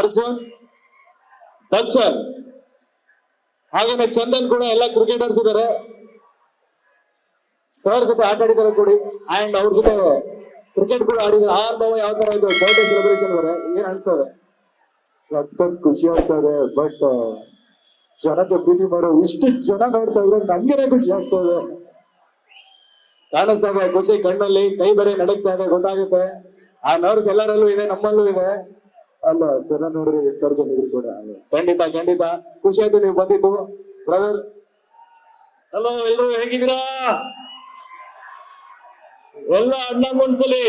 ಅರ್ಜುನ್, ದರ್ಶನ್, ಹಾಗೇನೆ ಚಂದನ್ ಕೂಡ ಎಲ್ಲ ಕ್ರಿಕೆಟರ್ಸ್ ಇದ್ದಾರೆ. ಸರ್ ಜೊತೆ ಆಟ ಆಡಿದ್ದಾರೆ ಕೂಡಿ ಅಂಡ್ ಅವ್ರ ಜೊತೆ ಕ್ರಿಕೆಟ್ ಕೂಡ ಆಡಿದ್ದಾರೆ. ಆರ್ ಬಾವ ಯಾವ ತರ ಇದು ಬರ್ಡೇ ಸೆಲೆಬ್ರೇಷನ್ ಅವರೇ ಏನ್ ಅನ್ಸ್ತದೆ? ಸಖತ್ ಖುಷಿ ಆಗ್ತದೆ. ಬಟ್ ಜನತೆ ಪ್ರೀತಿ ಮಾಡೋ ಇಷ್ಟು ಜನ ನೋಡ್ತಾ ಇದ್ರೆ ನಮ್ಗೆ ಖುಷಿ ಆಗ್ತದೆ. ಕಾಣಿಸ್ತಾ ಇದೆ ಖುಷಿ ಕಣ್ಣಲ್ಲಿ, ಕೈ ಬೇರೆ ನಡಕ್ತಾ ಇದೆ, ಗೊತ್ತಾಗುತ್ತೆ. ಆ ನರ್ವ್ಸ್ ಎಲ್ಲರಲ್ಲೂ ಇದೆ, ನಮ್ಮಲ್ಲೂ ಇದೆ. ಅಲ್ಲ ಸರ ನೋಡ್ರಿ ಕರ್ಕೊಂಡಿದ್ರು ಕೂಡ. ಖಂಡಿತ ಖಂಡಿತ ಖುಷಿ ಆಯ್ತು ನೀವು ಬಂದಿದ್ದು ಬ್ರದರ್. ಹಲೋ, ಎಲ್ರು ಹೇಗಿದ್ದೀರಾ? ಎಲ್ಲ ಅಣ್ಣಂಗೊಂದ್ಸಲಿ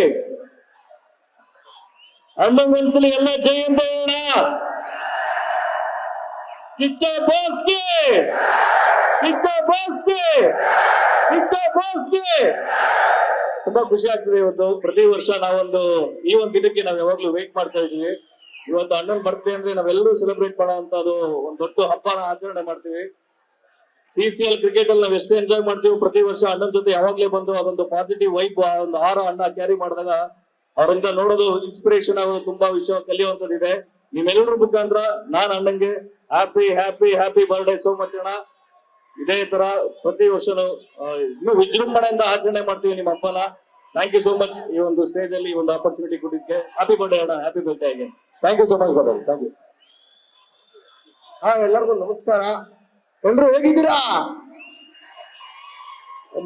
ಎಲ್ಲ ಜೈ ಅಂತ ಹೇಳೋಣ. ಕಿಚ್ಚ ಬಾಸ್ಗೆ, ಕಿಚ್ಚ ಬಾಸ್ಗೆ, ಕಿಚ್ಚ ಬಾಸ್ಗೆ. ತುಂಬಾ ಖುಷಿ ಆಗ್ತದೆ ಇವತ್ತು. ಪ್ರತಿ ವರ್ಷ ನಾವೊಂದು ಈ ಒಂದು ದಿನಕ್ಕೆ ನಾವ್ ಯಾವಾಗ್ಲೂ ವೇಟ್ ಮಾಡ್ತಾ ಇದೀವಿ. ಇವತ್ತು ಅಣ್ಣನ್ ಬರ್ತ್ಡೇ ಅಂದ್ರೆ ನಾವೆಲ್ಲರೂ ಸೆಲೆಬ್ರೇಟ್ ಮಾಡೋಂಥದ್ದು ಒಂದು ದೊಡ್ಡ ಹಬ್ಬನ ಆಚರಣೆ ಮಾಡ್ತೀವಿ. CCL ಕ್ರಿಕೆಟ್ ಅಲ್ಲಿ ನಾವ್ ಎಷ್ಟು ಎಂಜಾಯ್ ಮಾಡ್ತೀವಿ ಪ್ರತಿ ವರ್ಷ. ಅಣ್ಣನ ಜೊತೆ ಯಾವಾಗ್ಲೇ ಬಂದು ಅದೊಂದು ಪಾಸಿಟಿವ್ ವೈಬ್, ಒಂದು ಆರ ಅಣ್ಣ ಕ್ಯಾರಿ ಮಾಡಿದಾಗ ಅವರಿಂದ ನೋಡೋದು, ಇನ್ಸ್ಪಿರೇಷನ್ ಆಗೋದು, ತುಂಬಾ ವಿಷಯ ಕಲಿಯುವಂತದ್ದಿದೆ. ನಿಮ್ಮೆಲ್ಲರ ಮುಖಾಂತರ ನಾನ್ ಅಣ್ಣಂಗೆ happy happy happy birthday so much ಅಣ್ಣ. ಇದೇ ತರ ಪ್ರತಿ ವರ್ಷನು ಇನ್ನು ವಿಜೃಂಭಣೆಯಿಂದ ಆಚರಣೆ ಮಾಡ್ತೀವಿ ನಿಮ್ಮ ಹಬ್ಬನ. ಥ್ಯಾಂಕ್ ಯು ಸೋ ಮಚ್ ಈ ಒಂದು ಸ್ಟೇಜ್ ಅಲ್ಲಿ ಈ ಒಂದು ಆಪರ್ಚುನಿಟಿ ಕೊಟ್ಟಿದ್ದಕ್ಕೆ. ಹ್ಯಾಪಿ ಬರ್ಡೇ ಅಣ್ಣ, happy birthday again. Thank you so much brother, thank you. ಎಲ್ಲರಿಗೂ ನಮಸ್ಕಾರ. ಎಲ್ರು ಹೇಗಿದ್ದೀರಾ?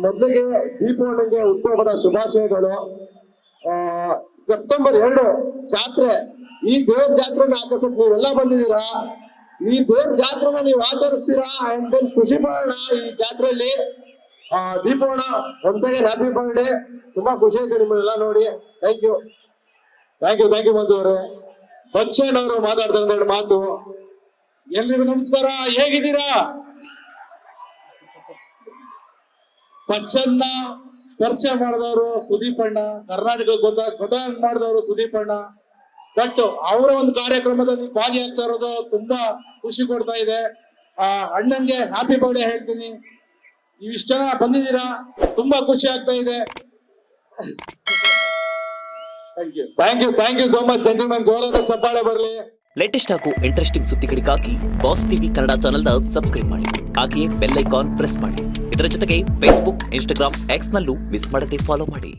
ಮೊದಲಿಗೆ ದೀಪಾವಳಿಗೆ ಹುಟ್ಟುಹಬ್ಬದ ಶುಭಾಶಯಗಳು. ಸೆಪ್ಟೆಂಬರ್ 2 ಜಾತ್ರೆ, ಈ ದೇವ್ರ ಜಾತ್ರೆನ ಆಚರಿಸಕ್ ನೀವೆಲ್ಲ ಬಂದಿದ್ದೀರಾ. ಈ ದೇವ್ರ ಜಾತ್ರೆನ ನೀವು ಆಚರಿಸ್ತೀರಾ ಅಂಡ್ ದೆನ್ ಖುಷಿ ಪಡೋಣ ಈ ಜಾತ್ರೆಯಲ್ಲಿ. ದೀಪೋಣ ಒನ್ಸ್ ಅಗೇನ್ ಹ್ಯಾಪಿ ಬರ್ಡೇ. ತುಂಬಾ ಖುಷಿ ಆಯ್ತು ನಿಮ್ಮನ್ನೆಲ್ಲ ನೋಡಿ. Thank you, thank you, thank you Manju ಅವರೇ. ಬಚ್ಚನ್ ಅವರು ಮಾತಾಡ್ತಾರೆ ಒಂದೆರಡು ಮಾತು. ಎಲ್ರಿಗೂ ನಮಸ್ಕಾರ, ಹೇಗಿದ್ದೀರಾ? ಬಚ್ಚನ್ನ ಪರಿಚಯ ಮಾಡಿದವರು ಸುದೀಪ್ ಅಣ್ಣ, ಕರ್ನಾಟಕ ಗೊತ್ತಾಗ ಮಾಡಿದವರು ಸುದೀಪ್ ಅಣ್ಣ. ಬಟ್ ಅವರ ಒಂದು ಕಾರ್ಯಕ್ರಮದಲ್ಲಿ ಭಾಗಿಯಾಗ್ತಾ ಇರೋದು ತುಂಬಾ ಖುಷಿ ಕೊಡ್ತಾ ಇದೆ. ಅಣ್ಣಂಗೆ ಹ್ಯಾಪಿ ಬರ್ಡೇ ಹೇಳ್ತೀನಿ. ನೀವು ಇಷ್ಟ ಜನ ಬಂದಿದ್ದೀರಾ, ತುಂಬಾ ಖುಷಿ ಆಗ್ತಾ ಇದೆ. Thank you, thank you, thank you so much gentleman. ಜೋರಾದ ಚಪ್ಪಾಳೆ ಬರಲಿ. ಲೇಟೆಸ್ಟ್ ಹಾಗೂ ಇಂಟ್ರೆಸ್ಟಿಂಗ್ ಸುದ್ದಿಗಳಿಗಾಗಿ ಬಾಸ್ ಟಿವಿ ಕನ್ನಡ ಚಾನೆಲ್ನ ಸಬ್ಸ್ಕ್ರೈಬ್ ಮಾಡಿ. ಹಾಗೆಯೇ ಬೆಲ್ ಐಕಾನ್ ಪ್ರೆಸ್ ಮಾಡಿ. ಇದರ ಜೊತೆಗೆ ಫೇಸ್ಬುಕ್, ಇನ್ಸ್ಟಾಗ್ರಾಮ್, ಎಕ್ಸ್ ನಲ್ಲೂ ಮಿಸ್ ಮಾಡದೆ ಫಾಲೋ ಮಾಡಿ.